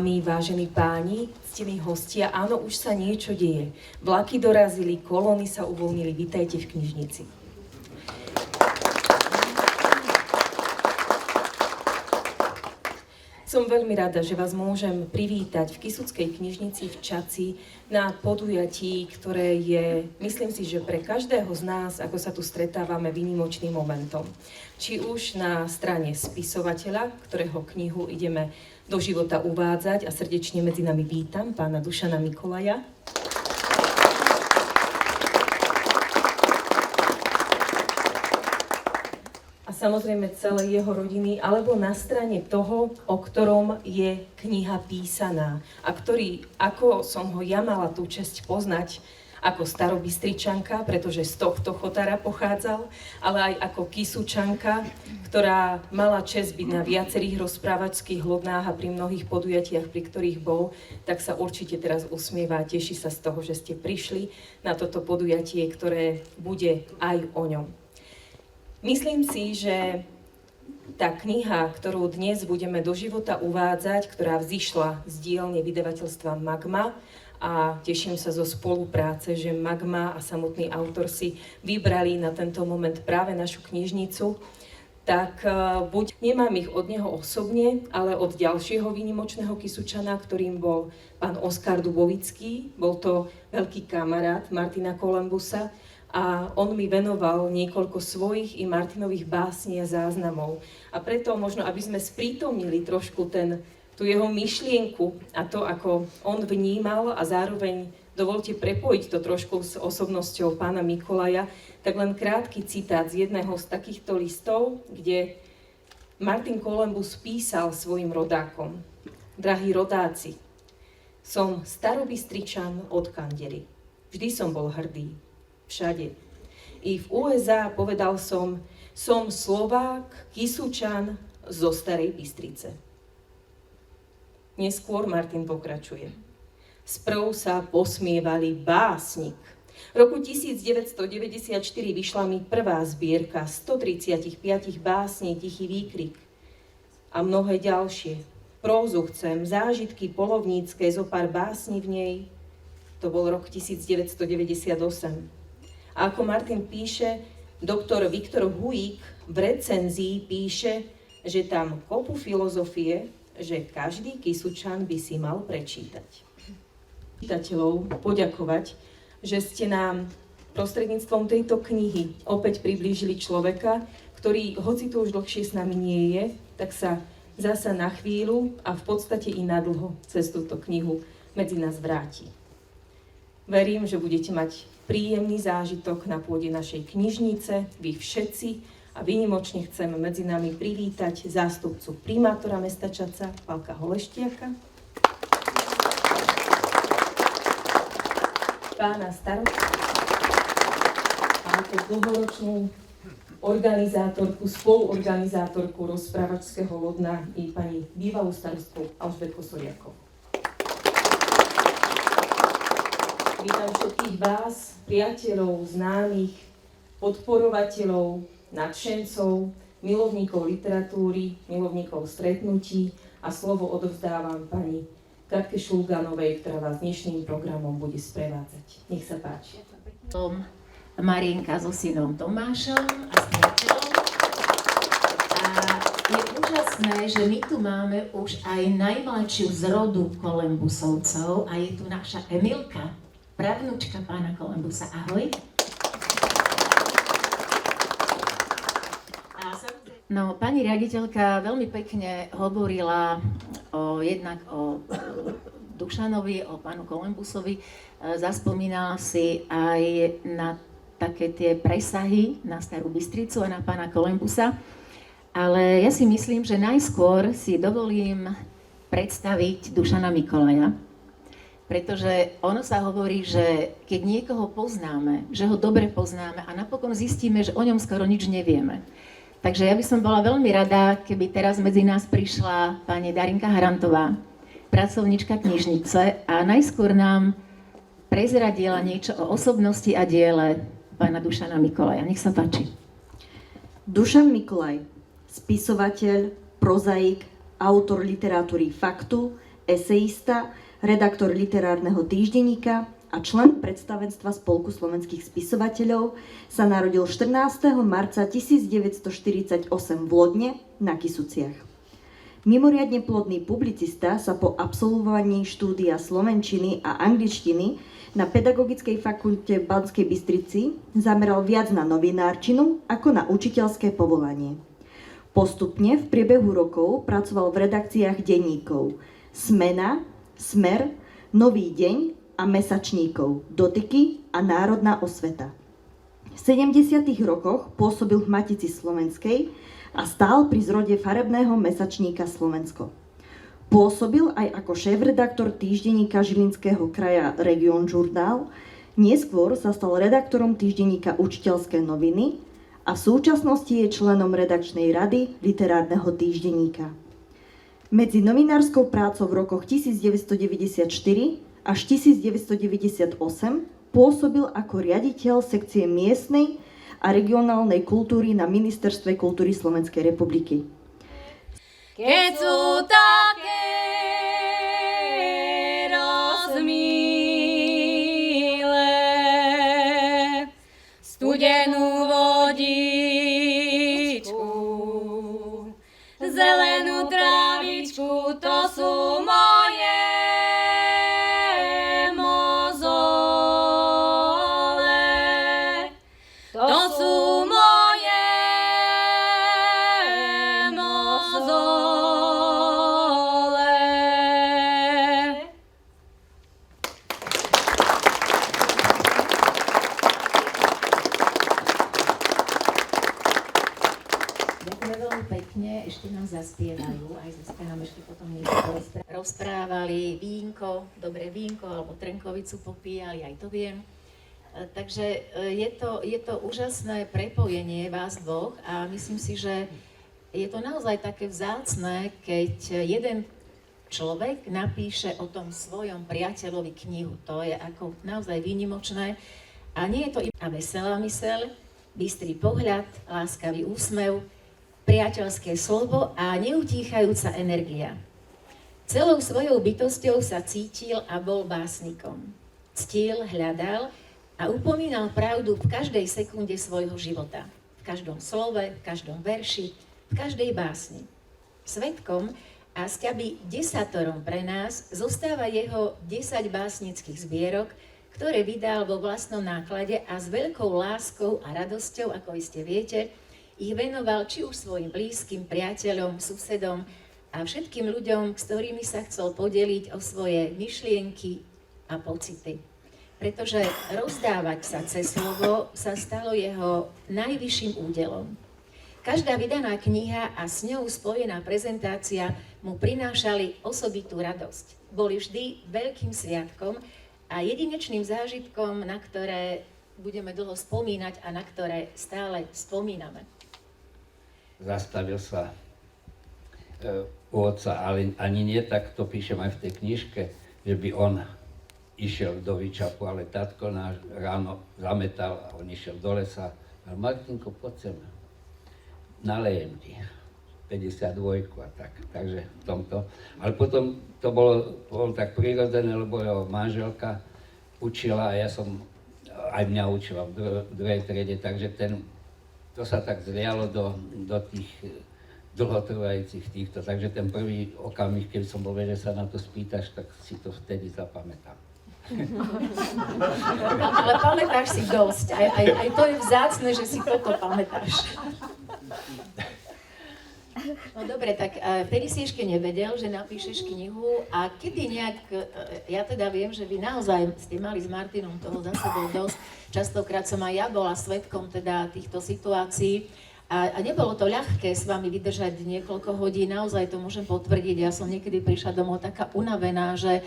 dámy, vážení páni, ctení hostia, áno, už sa niečo deje. Vlaky dorazili, kolóny sa uvoľnili, vitajte v knižnici. Som veľmi rada, že vás môžem privítať v Kysuckej knižnici v Čaci na podujatí, ktoré je, myslím si, že pre každého z nás, ako sa tu stretávame, výnimočným momentom. Či už na strane spisovateľa, ktorého knihu ideme do života uvádzať a srdečne medzi nami vítam pána Dušana Mikolaja. A samozrejme celej jeho rodiny, alebo na strane toho, o ktorom je kniha písaná a ktorý, ako som ho ja mala tú česť poznať, ako Starobystričanka, pretože z tohto chotára pochádzal, ale aj ako Kysučanka, ktorá mala česť byť na viacerých rozprávačských hlodnách a pri mnohých podujatiach, pri ktorých bol, tak sa určite teraz usmieva a teší sa z toho, že ste prišli na toto podujatie, ktoré bude aj o ňom. Myslím si, že tá kniha, ktorú dnes budeme do života uvádzať, ktorá vzišla z dielne vydavateľstva Magma, a teším sa zo spolupráce, že Magma a samotný autor si vybrali na tento moment práve našu knižnicu, tak buď nemám ich od neho osobne, ale od ďalšieho výnimočného Kysučana, ktorým bol pán Oskar Dubovický. Bol to veľký kamarát Martina Kolembusa a on mi venoval niekoľko svojich i Martinových básní a záznamov. A preto možno, aby sme sprítomnili trošku tú jeho myšlienku a to, ako on vnímal a zároveň dovolte prepojiť to trošku s osobnosťou pána Mikolaja, tak len krátky citát z jedného z takýchto listov, kde Martin Kolembus písal svojim rodákom. Drahí rodáci, som Starobystričan od Kandery. Vždy som bol hrdý. Všade. I v USA povedal som Slovák, Kysučan zo Starej Bystrice. Neskôr Martin pokračuje. Sprv sa posmievali básnik. V roku 1994 vyšla mi prvá zbierka 135 básní Tichý výkrik a mnohé ďalšie. Prózu chcem, zážitky polovnícke, zo pár básní v nej. To bol rok 1998. A ako Martin píše, doktor Viktor Huík v recenzii píše, že tam kopu filozofie, že každý Kysučan by si mal prečítať. Čitateľov poďakovať, že ste nám prostredníctvom tejto knihy opäť priblížili človeka, ktorý, hoci to už dlhšie s nami nie je, tak sa zasa na chvíľu a v podstate i na dlho cez túto knihu medzi nás vráti. Verím, že budete mať príjemný zážitok na pôde našej knižnice, vy všetci, a výnimočne chcem medzi nami privítať zástupcu primátora mesta Čaca, Pálka Holeštiaka, pána starostu, a ako dlhoročnú organizátorku, spoluorganizátorku rozprávačského lodna i pani bývalú starostku Alžbetku Soriakovú. Vítam všetkých vás, priateľov, známych, podporovateľov, nadšencov, milovníkov literatúry, milovníkov stretnutí a slovo odovzdávam pani Katke Šulganovej, ktorá vás dnešným programom bude sprevádzať. Nech sa páči. Marienka so synom Tomášom a s priateľom. A je úžasné, že my tu máme už aj najmladšiu z rodu Kolembusovcov a je tu naša Emilka, pravnúčka pána Kolembusa. Ahoj. No, pani riaditeľka veľmi pekne hovorila jednak o Dušanovi, o pánu Kolembusovi. Zaspomínala si aj na také tie presahy na Starú Bystricu a na pána Kolembusa. Ale ja si myslím, že najskôr si dovolím predstaviť Dušana Mikolaja. Pretože ono sa hovorí, že keď niekoho poznáme, že ho dobre poznáme a napokon zistíme, že o ňom skoro nič nevieme. Takže ja by som bola veľmi rada, keby teraz medzi nás prišla pani Darinka Harantová, pracovníčka knižnice, a najskôr nám prezradila niečo o osobnosti a diele pána Dušana Mikolaja. Nech sa páči. Dušan Mikolaj, spisovateľ, prozaik, autor literatúry faktu, eseista, redaktor literárneho týždenníka a člen predstavenstva Spolku slovenských spisovateľov, sa narodil 14. marca 1948 v Lodne na Kysuciach. Mimoriadne plodný publicista sa po absolvovaní štúdia slovenčiny a angličtiny na Pedagogickej fakulte v Banskej Bystrici zameral viac na novinárčinu ako na učiteľské povolanie. Postupne v priebehu rokov pracoval v redakciách denníkov Smena, Smer, Nový deň a mesačníkov Dotyky a Národná osveta. V 70. rokoch pôsobil v Matici Slovenskej a stál pri zrode farebného mesačníka Slovensko. Pôsobil aj ako šéfredaktor týždenníka Žilinského kraja Region Žurnál, neskôr sa stal redaktorom týždenníka Učiteľské noviny a v súčasnosti je členom redakčnej rady literárneho týždenníka. Medzi novinárskou prácou v rokoch 1994 až 1998 pôsobil ako riaditeľ sekcie miestnej a regionálnej kultúry na Ministerstve kultúry Slovenskej republiky. Keď sú také rozmíle, studenú vodičku, zelenú trávičku, to sú moje mozole. To sú moje mozole. Ďakujem veľmi pekne, ešte nám zaspievajú, aj zaspievam ešte potom niečo rozprávali, vínko, dobré vínko, alebo trenkovicu popíjali, aj to viem. Takže je to úžasné prepojenie vás dvoch a myslím si, že je to naozaj také vzácne, keď jeden človek napíše o tom svojom priateľovi knihu. To je ako naozaj výnimočné a nie je to iba veselá myseľ, bystrý pohľad, láskavý úsmev, priateľské slovo a neutíchajúca energia. Celou svojou bytosťou sa cítil a bol básnikom. Ctil, hľadal a upomínal pravdu v každej sekunde svojho života. V každom slove, v každom verši, v každej básni. Svedkom a sťaby desatorom pre nás zostáva jeho 10 básnických zbierok, ktoré vydal vo vlastnom náklade a s veľkou láskou a radosťou, ako iste viete, ich venoval či už svojim blízkym, priateľom, susedom a všetkým ľuďom, s ktorými sa chcel podeliť o svoje myšlienky a pocity. Pretože rozdávať sa cez slovo sa stalo jeho najvyšším údelom. Každá vydaná kniha a s ňou spojená prezentácia mu prinášali osobitú radosť. Boli vždy veľkým sviatkom a jedinečným zážitkom, na ktoré budeme dlho spomínať a na ktoré stále spomíname. Zastavil sa u otca, ale ani nie tak, to píšem aj v tej knižke, že by on išiel do výčapu, ale tatko náš ráno zametal a on išiel do lesa. A Martinko, poď sem, nalejem ti 52 a tak, takže v tomto. Ale potom to bolo tak prirodzené, lebo jeho manželka učila a ja som, aj mňa učila v druhej triede, takže to sa tak zlialo do tých dlhotrvajúcich týchto. Takže ten prvý okamih, keď som bol, že sa na to spýtaš, tak si to vtedy zapamätám. Ale pamätáš si dosť. Aj to je vzácne, že si toto pamätáš. No dobre, tak vtedy si ešte nevedel, že napíšeš knihu a kedy nejak, ja teda viem, že vy naozaj ste mali s Martinom toho za sebou dosť. Častokrát som aj ja bola svedkom teda týchto situácií a nebolo to ľahké s vami vydržať niekoľko hodín, naozaj to môžem potvrdiť. Ja som niekedy prišla domov taká unavená, že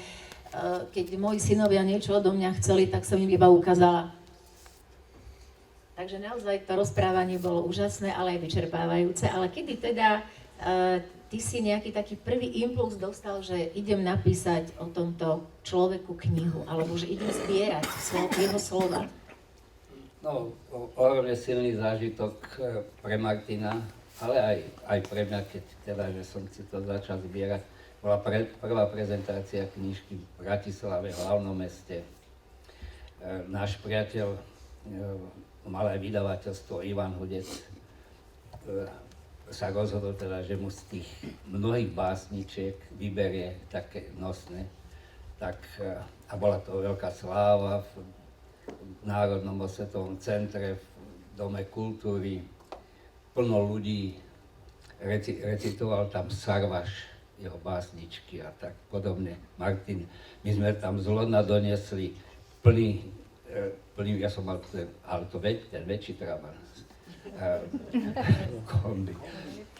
keď moji synovia niečo odo mňa chceli, tak som im iba ukázala. Takže naozaj to rozprávanie bolo úžasné, ale aj vyčerpávajúce. Ale kedy teda ty si nejaký taký prvý impuls dostal, že idem napísať o tomto človeku knihu, alebo že idem zbierať jeho slova? No, ohromne silný zážitok pre Martina, ale aj pre mňa, keď teda, že som si to začal zbierať. bola prvá prezentácia knižky v Bratislave, v hlavnom meste. Náš priateľ mal aj vydavateľstvo Ivan Hudec, sa rozhodol teda, že mu z tých mnohých básničiek vyberie také nosné. A bola to veľká sláva v Národnom osvetovom centre, v Dome kultúry. Plno ľudí recitoval tam Sarvaš, jeho básničky a tak podobne. Martin, my sme tam z Lodna doniesli plný, ja som mal ten väčší Trabant. Kombi.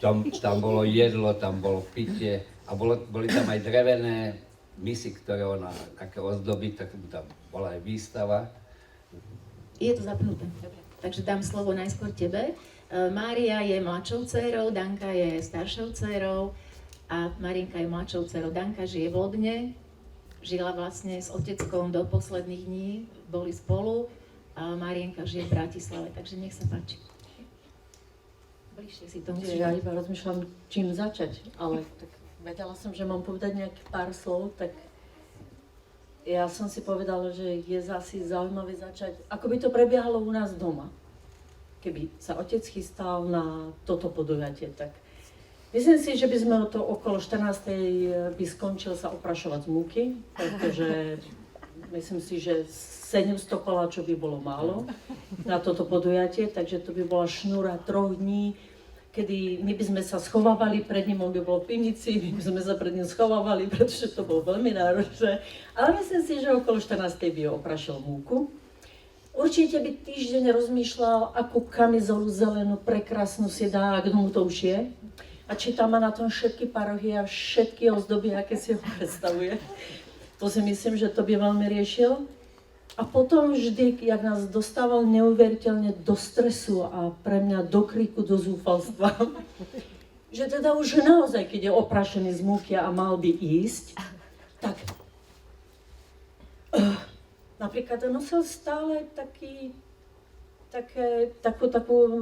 Tam bolo jedlo, tam bolo pitie a boli tam aj drevené misy, ktoré ona také ozdoby, tak tam bola aj výstava. Je to zapnuté. Dobre. Takže dám slovo najskôr tebe. Mária je mladšou dcérou, Danka je staršou dcérou a Marienka je mladšou dcérou. Danka žije v Lodne, žila vlastne s oteckom do posledných dní, boli spolu a Marienka žije v Bratislave, takže nech sa páči. Bližšie si to musíš. Ja iba rozmýšľam, čím začať, ale tak vedela som, že mám povedať nejakých pár slov, tak ja som si povedala, že je asi zaujímavé začať, ako by to prebiehalo u nás doma. Keby sa otec chystal na toto podujatie, tak myslím si, že by sme to okolo 14. by skončil sa oprašovať z múky, pretože myslím si, že 700 koláčov by bolo málo na toto podujatie, takže to by bola šnúra 3 dní, kedy my by sme sa schovávali pred ním, on by bol v pivnici, my by sme sa pred ním schovávali, pretože to bolo veľmi náročné. Ale myslím si, že okolo 14. by oprašil múku. Určite by týždeň rozmýšľal, akú kamizolu zelenú prekrásnu si dá, a kto mu to už je. A či tam má na tom všetky parohy a všetky ozdoby, aké si ho predstavuje. To si myslím, že to by veľmi riešil. A potom vždy, jak nás dostával neuveriteľne do stresu a pre mňa do kriku, do zúfalstva, že teda už naozaj, keď je oprašený z múky a mal by ísť, tak napríklad nosil stále takú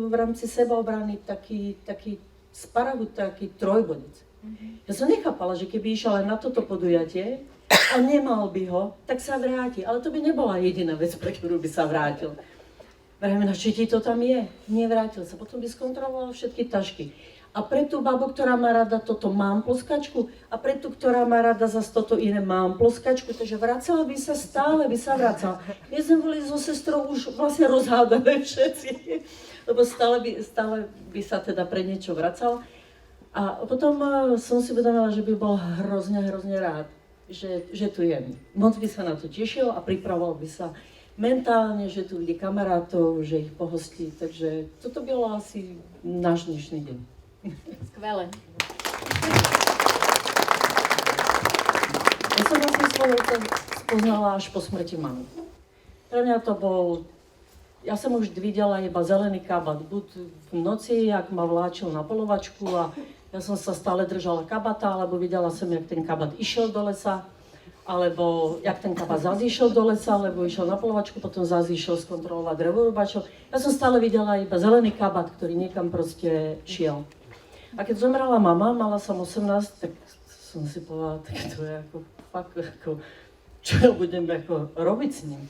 v rámci sebaobrany taký sparagut, taký trojbodec. Ja som nechápala, že keby išiel aj na toto podujatie, a nemal by ho, tak sa vráti. Ale to by nebola jediná vec, pre ktorú by sa vrátil. Vrajme, či ti to tam je? Nevrátil sa. Potom by skontroloval všetky tašky. A pre tú babu, ktorá má rada toto, mám ploskačku. A pre tú, ktorá má rada zase toto iné, mám ploskačku. Takže vracala by sa stále, by sa vracala. My sme boli so sestrou už vlastne rozhádané všetci. Lebo stále by sa teda pre niečo vracal. A potom som si uvedomila, že by bol hrozne rád, že tu je. Moc by sa na to tešil a pripravoval by sa mentálne, že tu vidí kamarátov, že ich pohostí. Takže toto bylo asi náš dnešný deň. Skvelé. Ja som vlastne svoj otec spoznala až po smrti mamy. Pre mňa to bol... Ja som už videla iba zelený kabát, buď v noci, jak ma vláčil na polovačku a ja som sa stále držala kabata, alebo videla som, jak ten kabát išiel do lesa, alebo jak ten kabát zase išiel do lesa, alebo išiel na polovačku, potom zase išiel skontrolovať drevorúbačov. Ja som stále videla iba zelený kabát, ktorý niekam proste šiel. A keď zomrela mama, mala som 18, tak som si povedala, tak to je ako, fakt, ako, čo ja budem ako robiť s ním?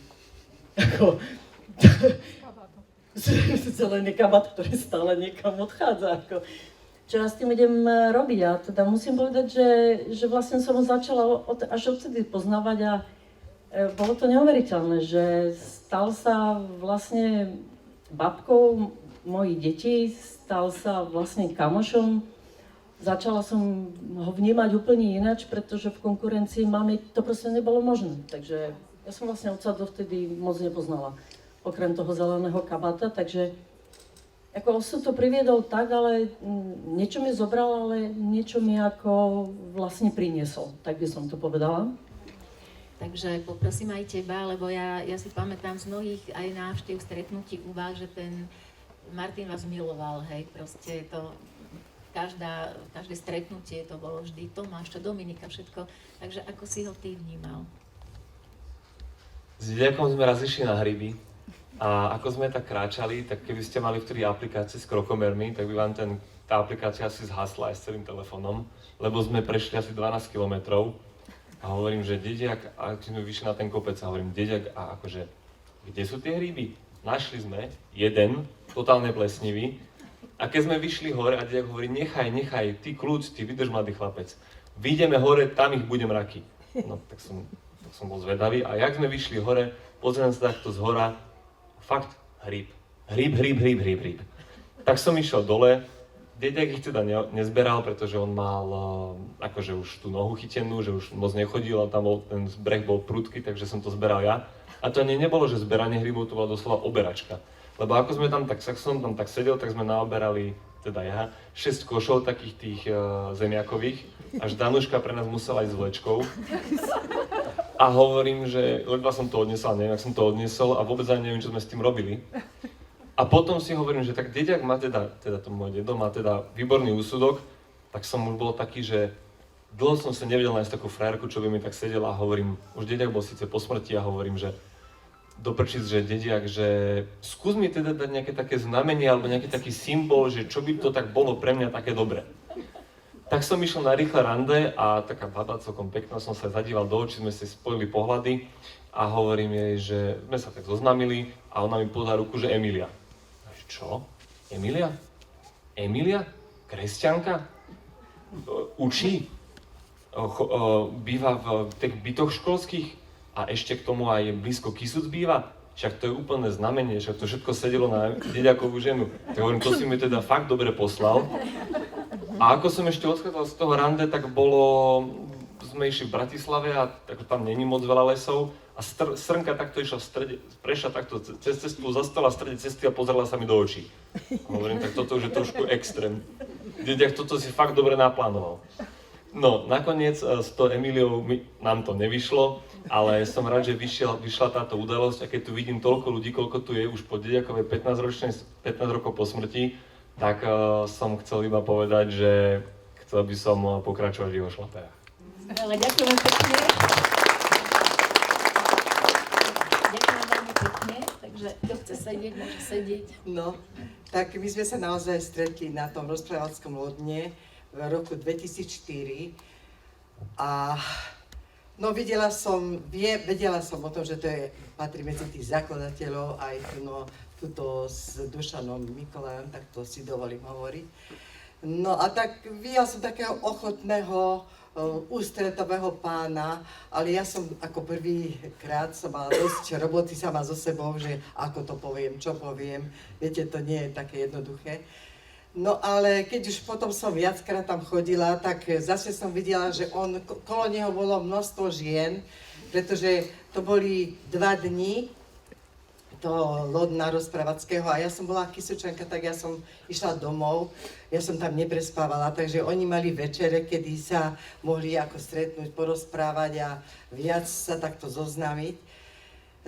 Ako, zelený kabát, ktorý stále niekam odchádza. Ako, čo ja s tým idem robiť? A teda musím povedať, že vlastne som ho začala až odtedy poznávať a bolo to neuveriteľné, že stal sa vlastne babkou mojich detí, stal sa vlastne kamošom. Začala som ho vnímať úplne ináč, pretože v konkurencii máme to proste nebolo možné. Takže ja som vlastne otca dovtedy moc nepoznala, okrem toho zeleného kabáta, takže ako osud to priviedol tak, ale niečo mi zobral, ale niečo mi ako vlastne priniesol, tak by som to povedala. Takže poprosím aj teba, lebo ja si pamätám z mnohých aj návštev, stretnutí u vás, že ten Martin vás miloval, hej, proste to, každé stretnutie to bolo vždy Tomáš, čo Dominika, všetko, takže ako si ho ty vnímal? S Diakom sme raz išli na hryby a ako sme tak kráčali, tak keby ste mali vtedy aplikácie s krokomermi, tak by vám ten tá aplikácia si zhasla aj s celým telefónom, lebo sme prešli asi 12 kilometrov a hovorím, že dediak, a keď sme vyšli na ten kopec a hovorím, dediak, a akože, kde sú tie hríby? Našli sme jeden, totálne plesnivý, a keď sme vyšli hore a dediak hovorí, nechaj, ty kľud, ty vydrž, mladý chlapec, vyjdeme hore, tam ich bude mraky. No, tak som bol zvedavý a jak sme vyšli hore, pozriem sa takto z hora, fakt hríb. Hríb. Tak som išiel dole, dediak ich teda nezberal, pretože on mal akože už tú nohu chytenú, že už moc nechodil a tam ten breh bol prudký, takže som to zberal ja. A to nebolo, že zberanie hríbov, to bola doslova oberačka. Lebo ako sme tam tak, som tam tak sedel, tak sme naoberali, teda ja, 6 košov takých tých zemiakových, až Danuška pre nás musela ísť s vlečkou. A hovorím, že ledva som to odnesol, neviem, jak som to odnesol a vôbec ani neviem, čo sme s tým robili. A potom si hovorím, že tak dediak má teda to môj dedo má teda výborný úsudok, tak som už bol taký, že dlho som sa nevedel nájsť takú frajerku, čo by mi tak sedela a hovorím, už dediak bol síce po smrti a hovorím, že doprčiť, že dediak, že skús mi teda dať nejaké také znamenie alebo nejaký taký symbol, že čo by to tak bolo pre mňa také dobré. Tak som išiel na rýchle rande a taká baba celkom pekná, som sa zadíval do očí, sme si spojili pohľady a hovorím jej, že sme sa tak zoznámili a ona mi podá ruku, že Emília. Čo? Emília? Emília? Kresťanka? Učí? Býva v tých bytoch školských a ešte k tomu aj blízko Kisuc býva? Však to je úplné znamenie, však to všetko sedelo na dediakovú ženu. Tak hovorím, to si mi teda fakt dobre poslal. A ako som ešte odchádzal z toho rande, tak sme išli v Bratislave a tak tam není moc veľa lesov. A srnka takto išla v strede, prešla takto cez cestu, zastala v strede cesty a pozerala sa mi do očí. A hovorím, tak toto už je trošku extrém. Dediak toto si fakt dobre naplánoval. No, nakoniec s tou Emíliou nám to nevyšlo, ale som rád, že vyšla táto udalosť a keď tu vidím toľko ľudí, koľko tu je už po dediakovej 15 rokov po smrti, tak som chcel iba povedať, že chcel by som pokračovať v jeho šlapách. Ale ďakujem pekne. Ďakujem veľmi pekne, takže kto chce sedieť, môže sedieť. No, tak my sme sa naozaj stretli na tom rozprávackom lodne v roku 2004 a no vedela som o tom, že to patrí medzi tých zakladateľov aj tuto s Dušanom Mikolajom, tak to si dovolím hovoriť. No a tak videla som takého ochotného, ústretového pána, ale ja som ako prvýkrát som mala dosť roboty sama so sebou, že ako to poviem, čo poviem. Viete, to nie je také jednoduché. No ale keď už potom som viackrát tam chodila, tak zase som videla, že kolo neho bolo množstvo žien, pretože to boli 2 dni toho lodna rozpravackého a ja som bola Kisučanka, tak ja som išla domov, ja som tam neprespávala, takže oni mali večere, kedy sa mohli ako stretnúť, porozprávať a viac sa takto zoznámiť.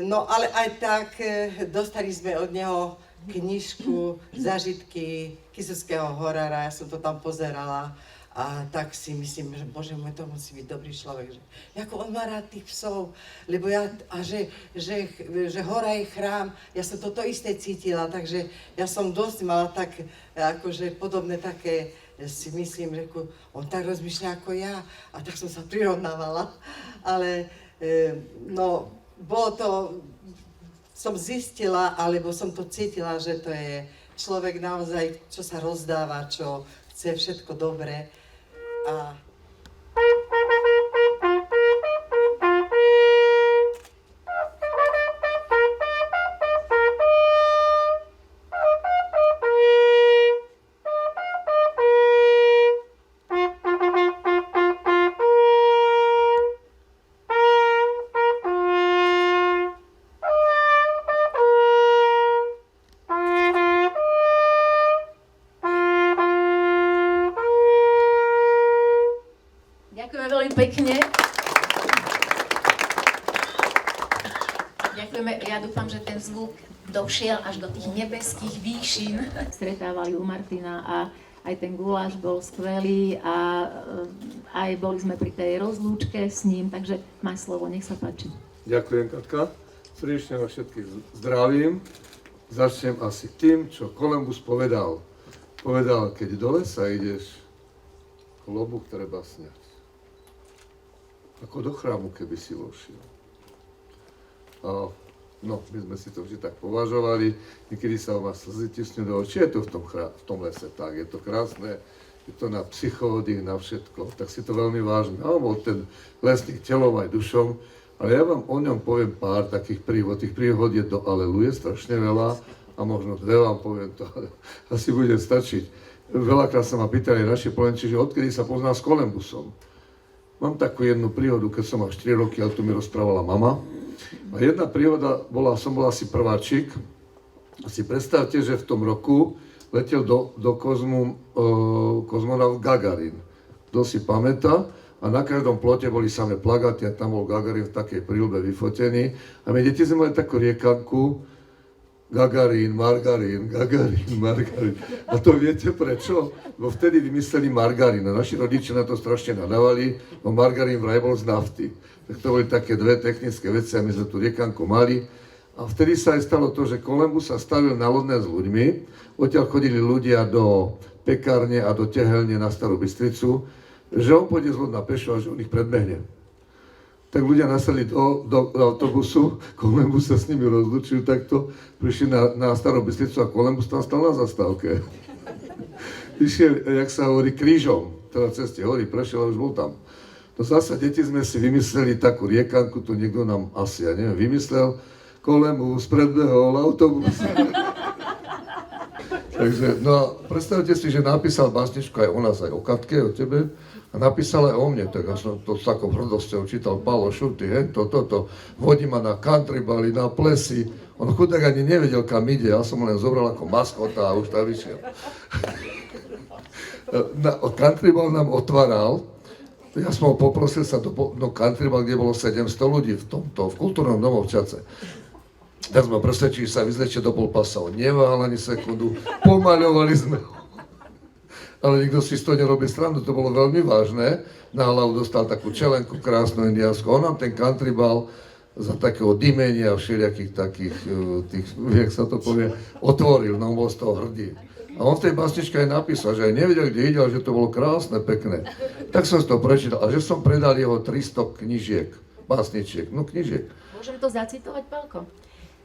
No ale aj tak dostali sme od neho knižku Zážitky Kisuckého horára, ja som to tam pozerala a tak si myslím, že bože môj, to musí byť dobrý človek, že ako on má rád tých psov, lebo že hora je chrám, ja som toto isté cítila, takže ja som dosť mala tak, akože podobné také, si myslím, že on tak rozmýšľa ako ja a tak som sa prirovnávala, ale no, bolo to, som zistila, alebo som to cítila, že to je človek naozaj, čo sa rozdáva, čo chce všetko dobré. A pekne. Ďakujeme. Ja dúfam, že ten zvuk došiel až do tých nebeských výšin. Stretávali u Martina a aj ten guláš bol skvelý a aj boli sme pri tej rozlúčke s ním, takže máš slovo, nech sa páči. Ďakujem, Katka. Srdečne vás všetkých zdravím. Začnem asi tým, čo Kolumbus povedal. povedal, keď do lesa ideš, klobúk treba sňať. Ako do chrámu, keby si vošiel. A no, my sme si to vždy tak považovali, niekedy sa o vás slzy tisnú do očí, je to v tom lese tak, je to krásne, je to na psychooddych, na všetko, tak si to veľmi vážne. A on bol ten lesník telom aj dušom, ale ja vám o ňom poviem pár takých príhod. Tých príhod je do aleluje strašne veľa a možno dve vám poviem to, ale asi bude stačiť. Veľakrát sa ma pýtali naši Polenči, že odkedy sa pozná s Kolembusom. Mám takú jednu príhodu, keď som mal 4 roky, ale tu mi rozprávala mama. A jedna príhoda som bol asi prváčik. A si predstavte, že v tom roku letel do kozmu kozmonaut Gagarin. Kto si pamätá? A na každom plote boli samé plagáty a tam bol Gagarin v takej príľube vyfotený. A my deti sme mali takú riekanku Gagarin, margarín, Gagarin, margarín. A to viete prečo? Bo vtedy vymysleli margarín a naši rodičia na to strašne nadávali, bo margarín vraj bol z nafty. Tak to boli také dve technické veci a my sme tu riekanku mali. A vtedy sa aj stalo to, že Kolumbus sa stavil na lodné s ľuďmi. Odtiaľ chodili ľudia do pekárne a do tehelne na Starú Bystricu, že on pôjde z lodna pešo a že on ich predbehne. Tak ľudia nasadli do autobusu, Kolumbus sa s nimi rozlúčil takto, prišli na Starú Bystricu a Kolumbus tam stal na zastávke. Išiel, jak sa hovorí, krížom, teda ceste horí, prešiel a už bol tam. No zasa, deti sme si vymysleli takú riekanku, to niekto nám asi, ja neviem, vymyslel, Kolumbus predbehol autobus. Takže, no a predstavte si, že napísal básničku aj o nás, aj o Katke, o tebe, a napísal aj o mne, tak ja som to s takou hrdosťou čítal, Pálo Šurty, toto, vodí ma na countrybaly, na plesy, on chudák ani nevedel, kam ide, ja som ho len zobral ako maskota a už tam vyšiel. Countrybal nám otváral, ja som ho poprosil sa do countrybal, kde bolo 700 ľudí v kultúrnom domu v Čace. Tak sme presvedčili, že sa vyzlečie do polpasa, on neváhal ani sekundu, pomaľovali sme ho. Ale nikto si z toho nerobí srandu, to bolo veľmi vážne. Na hlavu dostal takú čelenku krásnu indiánsku. On nám ten countrybal za takého dymenia a všelijakých takých, jak sa to povie, otvoril, no on bol z toho hrdý. A on v tej básničke aj napísal, že aj nevedel, kde ide, ale že to bolo krásne, pekné. Tak som si to prečítal a že som predal jeho 300 knižiek, básničiek, no knižiek. Môžem to zacitovať, Pálko?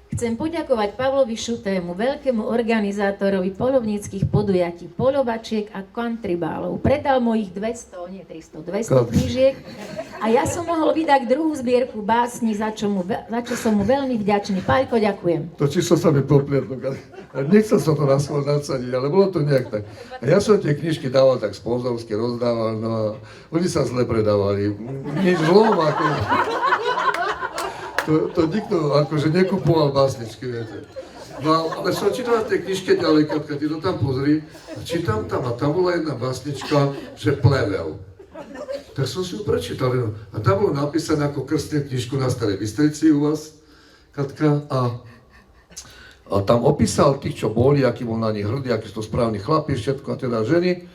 Chcem poďakovať Pavlovi Šutému, veľkému organizátorovi poľovníckych podujatí, poľovačiek a countrybálov. Predal mojich 200 knížiek a ja som mohol vydať druhú zbierku básni, za čo som mu veľmi vďačný. Paľko, ďakujem. To číslo sa mi poplietlo. Nechcel som to na schvál nadsadiť, ale bolo to nejak tak. A ja som tie knižky dával tak sponzorsky, rozdával, no a oni sa zle predávali. Nič zlom, ako... To nikto akože nekupoval básničky, viete. No, ale som čítal v tej knižke ďalej, Katka, ty to tam pozri. A čítam tam a tam bola jedna básnička, že plevel. Tak som si ju prečítal. No. A tam bolo napísané ako krstné knižku na Starej Bystrici u vás, Katka. A tam opísal tých, čo boli, aký bol na nich hrdý, aký sú to správni chlapi, všetko a teda ženy.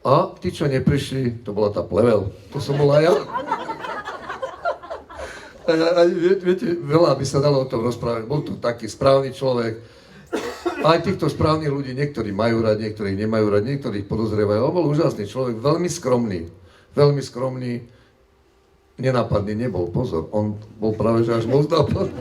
A tí, čo neprišli, to bola tá plevel. To som bola ja. A viete, veľa by sa dalo o tom rozprávať. Bol to taký správny človek. Aj týchto správnych ľudí, niektorí majú rád, niektorí nemajú rád, niektorí podozrievajú. On bol úžasný človek, veľmi skromný, nenápadný nebol, pozor. On bol práve že až moc nápadný.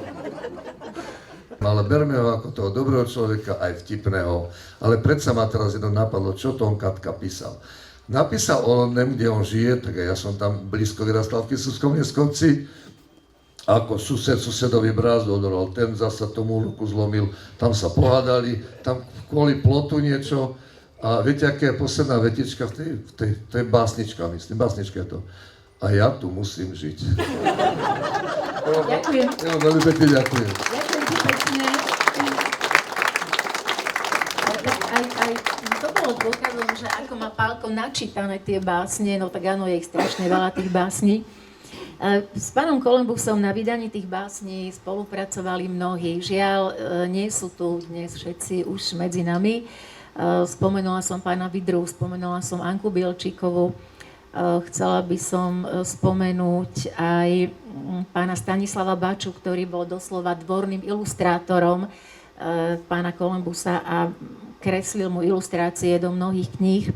Ale berme ho ako toho dobrého človeka, aj vtipného. Ale predsa ma teraz jedno napadlo, čo to on Katka písal. Napísal o onem, kde on žije, tak ja som tam blízko vyrastal v Kisuckom Neskovci. Ako susedovi brázdu odoral, ten zasa tomu ruku zlomil, tam sa pohádali, tam kvôli plotu niečo. A viete, aká je posledná vetička v tej básnička, myslím, básnička je to. A ja tu musím žiť. Ďakujem. Ja veľmi pekne ďakujem. Ďakujem ti pekne. Aj to bolo dôkazom, že ako má Pálko načítané tie básne, no tak áno, je ich strašne veľa tých básní. S pánom Kolumbusom na vydaní tých básní spolupracovali mnohí. Žiaľ, nie sú tu dnes všetci už medzi nami. Spomenula som pána Vidru, spomenula som Anku Bielčíkovú. Chcela by som spomenúť aj pána Stanislava Baču, ktorý bol doslova dvorným ilustrátorom pána Kolumbusa a kreslil mu ilustrácie do mnohých kníh.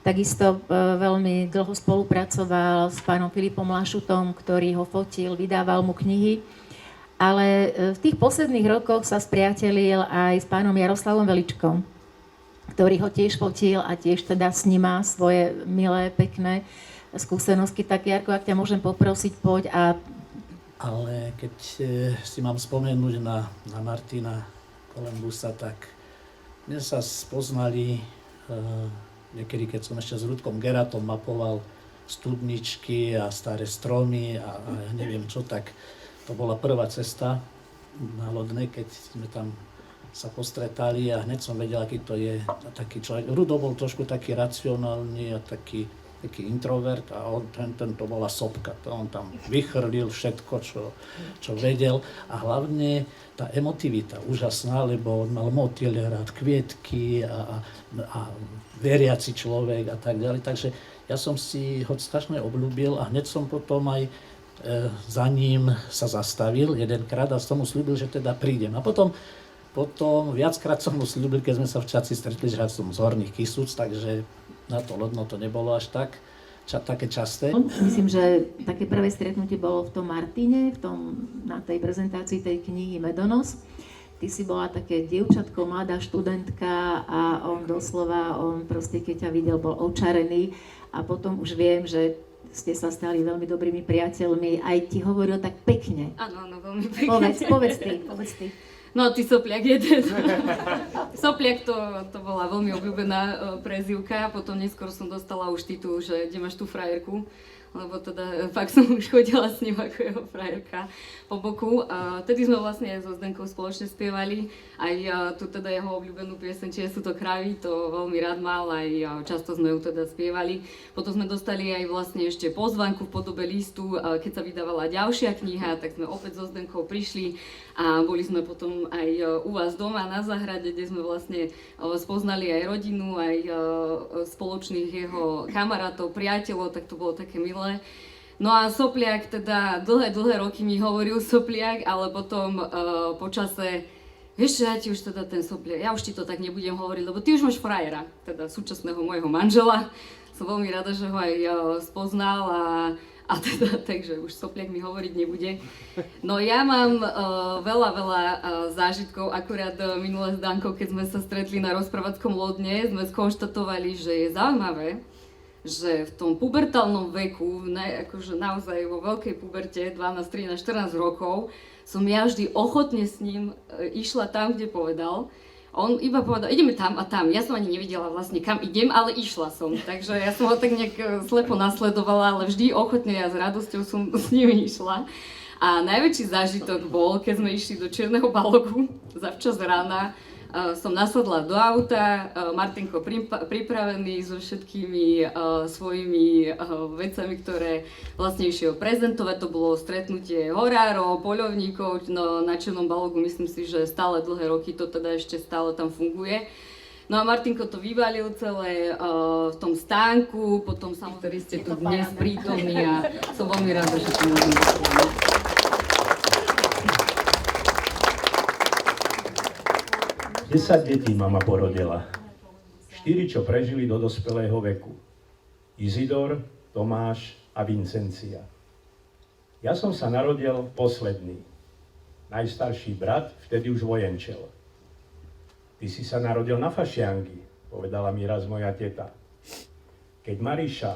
Takisto veľmi dlho spolupracoval s pánom Filipom Lašutom, ktorý ho fotil, vydával mu knihy. Ale v tých posledných rokoch sa spriatelil aj s pánom Jaroslavom Veličkom, ktorý ho tiež fotil a tiež teda sníma svoje milé, pekné skúsenosti. Tak, Jarko, ak ťa môžem poprosiť, poď a... Ale keď si mám spomenúť na Martina Kolembusa, tak my sa spoznali niekedy, keď som ešte s Rudkom Geratom mapoval studničky a staré stromy a ja neviem čo, tak to bola prvá cesta na Lodnej, keď sme tam sa postretali a hneď som vedel, aký to je taký človek. Rudo bol trošku taký racionálny a taký introvert a to bola sopka. On tam vychrlil všetko, čo vedel a hlavne tá emotivita úžasná, lebo on mal motýle rád, kvietky a veriaci človek a tak ďalej. Takže ja som si ho strašne obľúbil a hneď som potom aj za ním sa zastavil jedenkrát a som mu slúbil, že teda prídem. A potom viackrát som mu slúbil, keď sme sa v Čaci stretli, že som z Horných Kisúc, takže na to Lodno to nebolo až také časté. Myslím, že také prvé stretnutie bolo v tom Martine, na tej prezentácii tej knihy Medonos. Ty si bola také dievčatko, mladá študentka a on proste, keď ťa videl, bol očarený a potom už viem, že ste sa stali veľmi dobrými priateľmi. Aj ti hovoril tak pekne. Áno, veľmi pekne. Povedz ty. No, ty sopliak jeden. Sopliak to bola veľmi obľúbená prezývka, potom neskôr som dostala už titul, že kde máš tú frajerku, lebo teda fakt som už chodila s ním ako jeho frajerka po boku. Tedy sme vlastne aj so Zdenkou spoločne spievali, aj tu teda jeho obľúbenú pieseň Čie sú to kravy, to veľmi rád mal, aj často sme ju teda spievali. Potom sme dostali aj vlastne ešte pozvánku v podobe listu, keď sa vydávala ďalšia kniha, tak sme opäť so Zdenkou prišli a boli sme potom aj u vás doma na záhrade, kde sme vlastne spoznali aj rodinu, aj spoločných jeho kamarátov, priateľov, tak to bolo také milé. No a Sopliak teda dlhé roky mi hovoril Sopliak, ale potom počase, vieš čo, ja ti už teda ten Sopliak, ja už ti to tak nebudem hovoriť, lebo ty už máš frajera, teda súčasného môjho manžela. Som veľmi rada, že ho aj spoznal a teda, takže už Sopliak mi hovoriť nebude. No ja mám veľa zážitkov, akurát minulé s Dankou, keď sme sa stretli na rozprávackom Lodne, sme skonštatovali, že je zaujímavé, že v tom pubertálnom veku, akože naozaj vo veľkej puberte, 12, 13, 14 rokov, som ja vždy ochotne s ním išla tam, kde povedal. On iba povedal, ideme tam a tam. Ja som ani nevedela vlastne, kam idem, ale išla som. Takže ja som ho tak nejak slepo nasledovala, ale vždy ochotne ja s radosťou som s ním išla. A najväčší zážitok bol, keď sme išli do Čierneho Balogu zavčas rána. Som nasadla do auta, Martinko pripravený so všetkými svojimi vecami, ktoré vlastne išiel prezentovať. To bolo stretnutie horárov, poľovníkov na Čiernom Balogu. Myslím si, že stále dlhé roky to teda ešte stále tam funguje. No a Martinko to vybalil celé v tom stánku, potom samozrejme, ktorí ste tu dnes prítomní a som veľmi rada, že to môžem povedať. 10 detí mama porodila. 4, čo prežili do dospelého veku. Izidor, Tomáš a Vincencia. Ja som sa narodil posledný. Najstarší brat vtedy už vojenčel. Ty si sa narodil na fašiangi, povedala mi raz moja teta. Keď Mariša,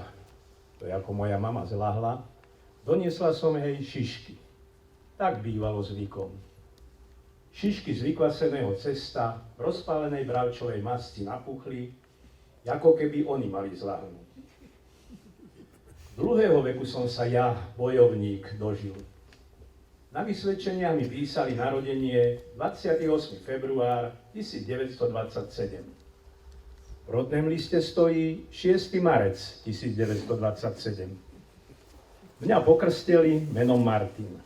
to je ako moja mama, zľahla, doniesla som jej šišky. Tak bývalo zvykom. Šišky z vykvaseného cesta, rozpálenej bravčovej masti napuchli, ako keby oni mali zľahnúť. Dlhého veku som sa ja, bojovník, dožil. Na vysvedčeniach mi písali narodenie 28. február 1927. V rodnom liste stojí 6. marec 1927. Mňa pokrstili menom Martin.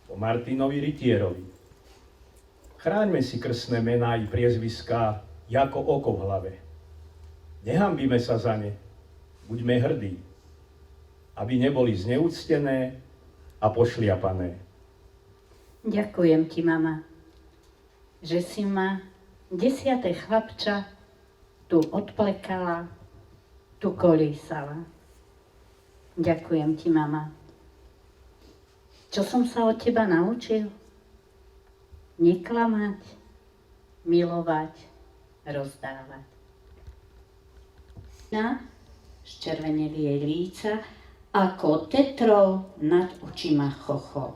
Po Martinovi rytierovi. Chráňme si krstné mená i priezviská ako oko v hlave. Nehambíme sa za ne, buďme hrdí, aby neboli zneúctené a pošliapané. Ďakujem ti, mama, že si ma 10. chlapča tu odplekala, tu kolísala. Ďakujem ti, mama. Čo som sa od teba naučil? Neklamať, milovať, rozdávať. Zčerveneli jej líca, ako tetrov nad očima chochol.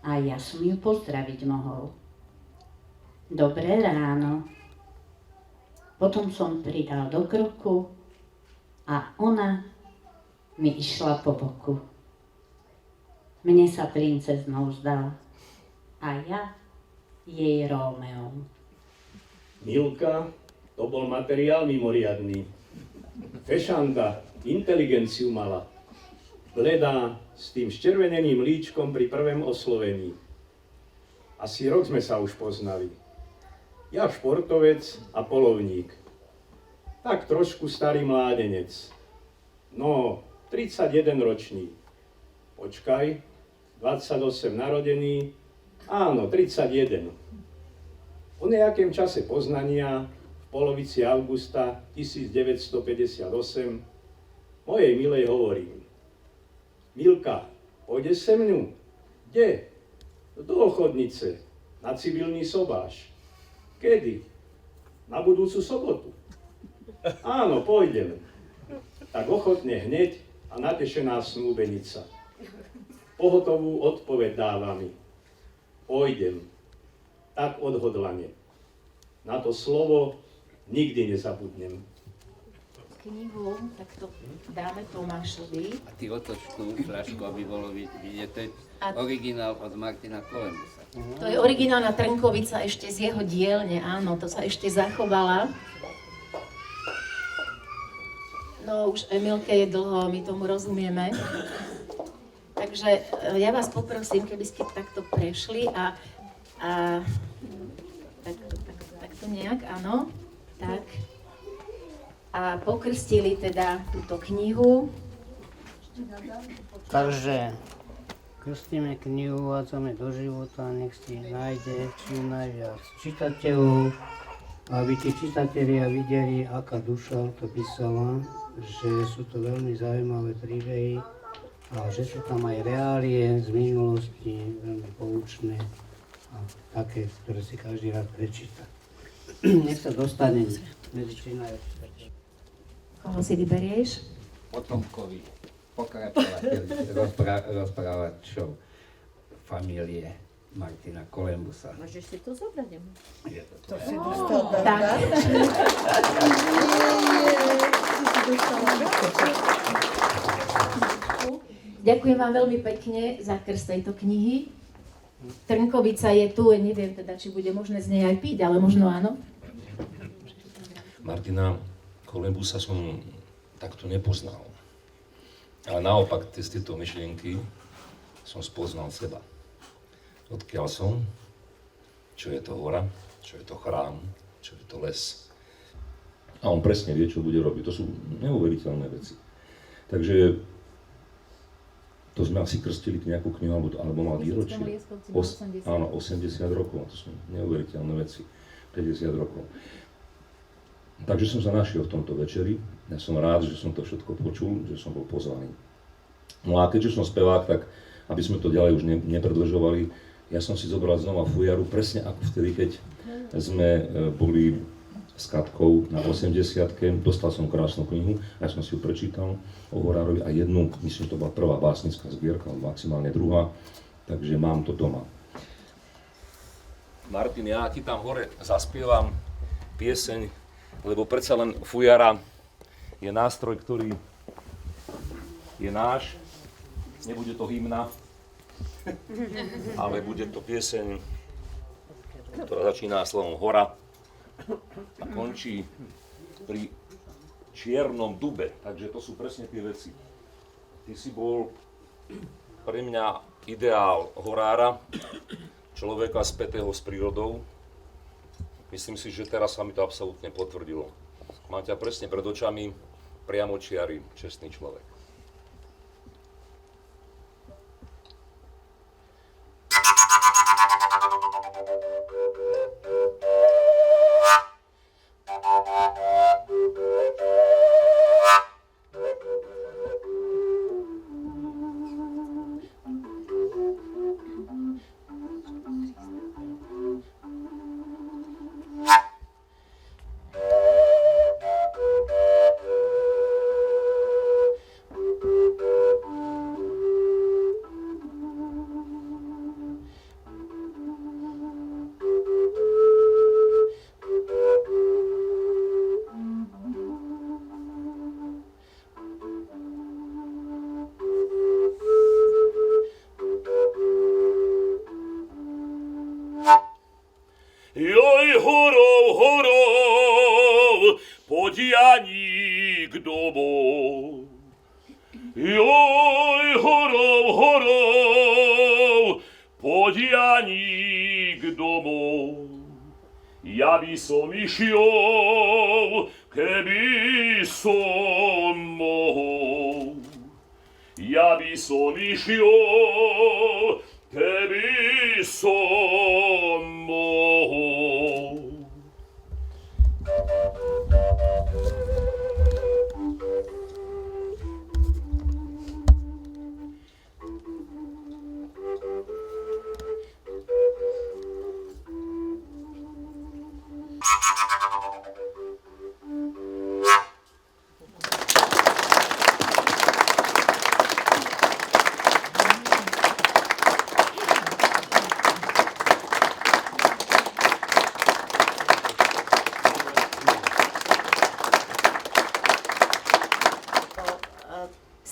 A ja som ju pozdraviť mohol. Dobré ráno. Potom som pridal do kroku a ona mi išla po boku. Mne sa princeznou zdala a ja jej Rómeom. Milka, to bol materiál mimoriadny. Fešanda, inteligenciu mala. Bledá, s tým zčerveneným líčkom pri prvom oslovení. Asi rok sme sa už poznali. Ja športovec a polovník. Tak trošku starý mládenec. No, 31 ročný. Počkaj, 28 narodený, áno, 31. Po nejakém čase poznania, v polovici augusta 1958, mojej milej hovorím: Milka, pôjdeš se mňu? Kde? Do ochotnice, na civilný sobáš. Kedy? Na budúcu sobotu. Áno, pôjdem. Tak ochotne hneď a natešená snúbenica. Pohotovú odpoveď dáva mi: pôjdem. Tak odhodlane. Na to slovo nikdy nezabudnem. Knihu, tak to dáme Tomášovi. A ty otoč tú fľašku, aby bolo vidieť. Originál od Martina Kolembusa. To je originálna Trnkovica ešte z jeho dielne, áno, to sa ešte zachovala. No už Emilke je dlho, my tomu rozumieme. Takže ja vás poprosím, keby ste takto prešli a takto nejak, áno, tak. A pokrstili teda túto knihu. Takže krstíme knihu, uvádzame do života, nech si nájde čím najviac čitateľov, aby tí čitatelia videli, aká duša to písala, že sú to veľmi zaujímavé príbehy a že sú tam aj reálie z minulosti, veľmi poučné a také, ktoré si každý rád prečíta. Nech sa dostane medzi čím najviac čitateľov. Koho si vyberieš? Potomkovi, rozprávačov familie Martina Kolembusa. Môžeš si to zobrať, Emo? Je to To tvoje. si dostal Tak. Ďakujem vám veľmi pekne za krst tejto knihy. Trnkovica je tu, neviem teda, či bude možné z nej aj piť, ale možno áno. Martina Kolembusa som takto nepoznal. Ale naopak, z tejto myšlienky som spoznal seba. Odkiaľ som, čo je to hora, čo je to chrám, čo je to les. A on presne vie, čo bude robiť. To sú neuveriteľné veci. Takže to sme asi krstili nejakú knihu, alebo mal výročie. Áno, 80 rokov. To sú neuveriteľné veci. 50 rokov. Takže som sa našiel v tomto večeri. Ja som rád, že som to všetko počul, že som bol pozvaný. No a keďže som spevák, tak aby sme to ďalej už nepredĺžovali, ja som si zobral znova fujaru, presne ako vtedy, keď sme boli s Katkou na 80-ke. Dostal som krásnu knihu, ja som si ju prečítal o horárovi a jednu, myslím, že to bola prvá básnická zbierka, maximálne druhá, takže mám to doma. Martin, ja ti tam hore zaspievam pieseň, lebo predsa len fujara je nástroj, ktorý je náš. Nebude to hymna, ale bude to pieseň, ktorá začína slovom hora a končí pri čiernom dube. Takže to sú presne tie veci. Ty si bol pre mňa ideál horára, človeka spätého s prírodou. Myslím si, že teraz sa mi to absolútne potvrdilo. Mám ťa presne pred očami, priamočiary, čestný človek. domov. Joj, horov, horov, poď Janík domov. Ja by som išiel, keby som mohol. Ja by som išiel, keby som mohol.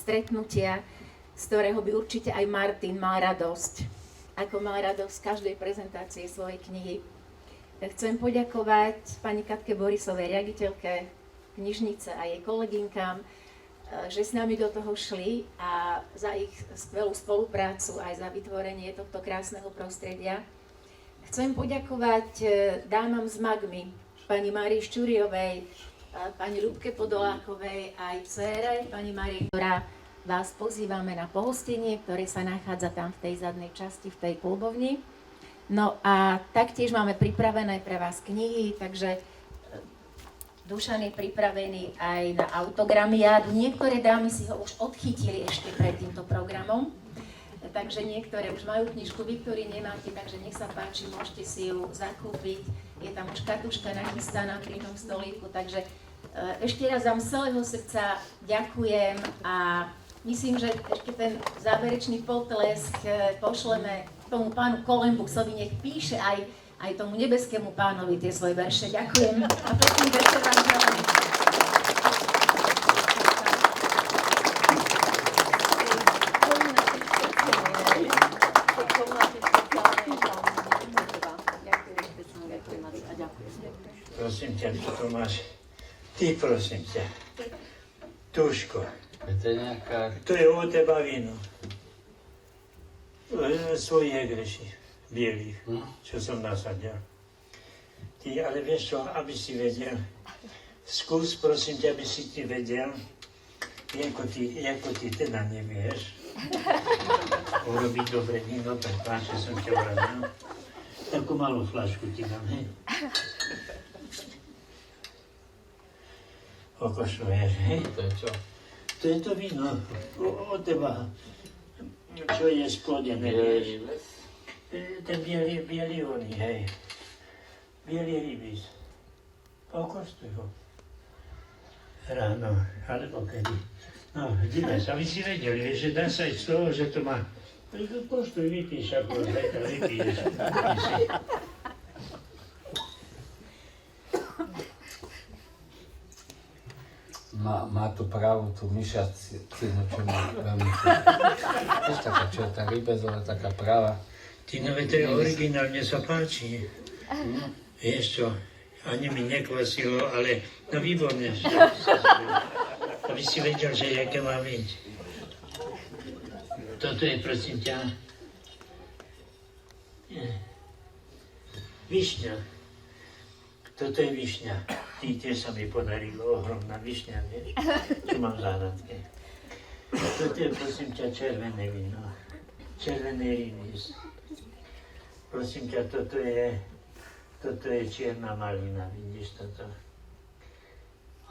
Stretnutia, z ktorého by určite aj Martin mal radosť. Ako mal radosť z každej prezentácie svojej knihy. Chcem poďakovať pani Katke Borisovej, riaditeľke knižnice a jej kolegynkám, že s nami do toho šli a za ich skvelú spoluprácu aj za vytvorenie tohto krásneho prostredia. Chcem poďakovať dámam z Magmy, pani Márii Ščuriovej, pani Ľubke Podolákovej aj dcére, pani Márii, ktorá vás pozývame na pohostenie, ktoré sa nachádza tam v tej zadnej časti, v tej klubovni. No a taktiež máme pripravené pre vás knihy, takže Dušan je pripravený aj na autogramiádu. Niektoré dámy si ho už odchytili ešte pred týmto programom, takže niektoré už majú knižku, vy, ktorí nemáte, takže nech sa páči, môžete si ju zakúpiť. Je tam už kartuška nachystaná pri tom stolíku, takže ešte raz vám z celého srdca ďakujem a myslím, že ešte ten záverečný potlesk pošleme tomu pánu Kolembusovi, nech píše aj tomu nebeskému pánovi tie svoje verše. Ďakujem a pekný večer vám želám. Prosím ťa, čo to máš? Ty, prosím ťa. Tuško. To je od teba víno. Svojich egreší, bielých, čo som nasadil. Ty, ale vieš čo, aby si vedel, skús, prosím ťa, aby si ty vedel, ako ty teda nevieš, urobiť dobre víno, prepáč, že som ťa urazil. Takú malú flašku ti dám, hej. Okošuješ, hej? To je čo? To je to víno od teba, čo je splodené, vieš. Ten bielý oný, hej. Bielý rybíz. Pokostuj ho. Ráno, alebo kedy. No, dívaj sa, aby si vedeli, vieš, že dá sa aj z toho, že to má... Poštuj, vypíš, ako zajtra vypíš. Má tu právu, tu myšia cínu, čo má veľmi tiež taká čerta rybezová, taká práva. Ty, no to je originál, mne sa páči. Vieš čo, ani mi nekvasilo, ale no výborne. Aby si vedel, že jaké má byť. Toto je, prosím ťa, višňa. Toto je višňa. Tiež sa mi podarilo, ohromná višňa, vieš, čo mám v záhradke. Toto je, prosím ťa, červené víno. Červený rybíz. Prosím ťa, toto je čierna malina, vidíš toto?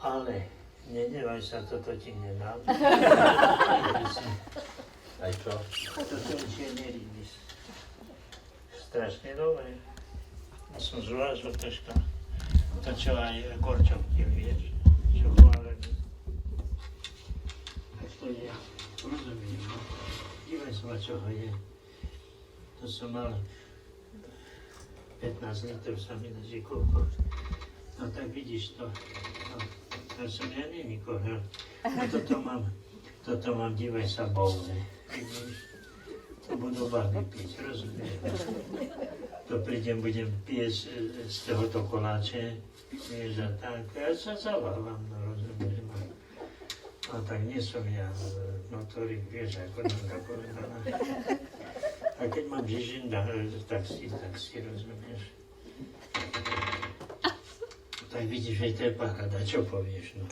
Ale, nenevaj sa, toto ti nedám. Aj čo? Toto je čierny rybíz. Strašne dobré. Som zvlášť troška. To, čo aj Gorčok ti vieš, čo chválený. To je, rozumiem, no. Dívaj sa, čo ho je. To som mal 15 litrov sa mi daží koľko. No tak vidíš to. No, to som ja nenikohol. No toto mám, dívaj sa, boule. Vidíš? To budú baby piť, rozumieš? To prídem, budem piesť z tohoto koláče, vieš, a tak. Ja sa zavávam, no rozumieš? A tak nie som ja notorik, vieš, ako Nanka povedala. A keď mám Žižinda, tak si rozumieš. Tak vidíš, že to je paráda, čo povieš, no.